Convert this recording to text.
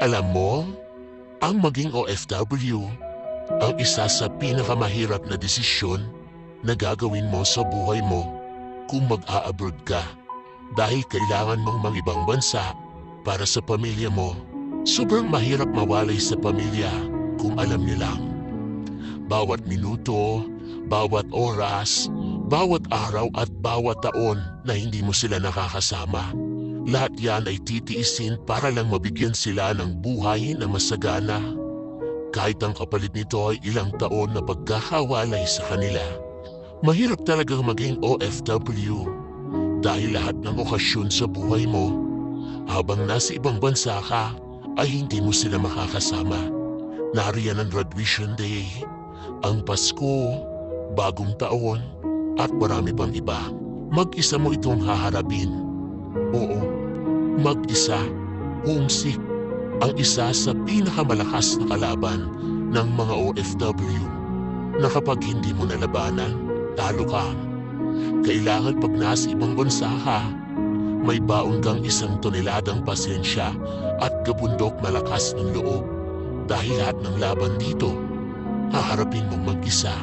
Alam mo, ang maging OFW, ang isa sa pinakamahirap na desisyon na gagawin mo sa buhay mo kung mag-a-abroad ka. Dahil kailangan mong mangibang bansa para sa pamilya mo. Sobrang mahirap mawalay sa pamilya kung alam niyo lang. Bawat minuto, bawat oras, bawat araw at bawat taon na hindi mo sila nakakasama. Lahat yan ay titiisin para lang mabigyan sila ng buhay na masagana. Kahit ang kapalit nito ay ilang taon na pagkakawalay sa kanila. Mahirap talagang maging OFW dahil lahat ng okasyon sa buhay mo, habang nasa ibang bansa ka, ay hindi mo sila makakasama. Nariyan ang graduation day, ang Pasko, bagong taon, at marami pang iba. Mag-isa mo itong haharapin. Oo, mag-isa, homesick, ang isa sa pinakamalakas na kalaban ng mga OFW na kapag hindi mo nalabanan, talo ka. Kailangan pag nasa ibang bansa ka, may baon kang 1 toneladang pasensya at gabundok malakas ng loob. Dahil lahat ng laban dito, haharapin mong mag-isa.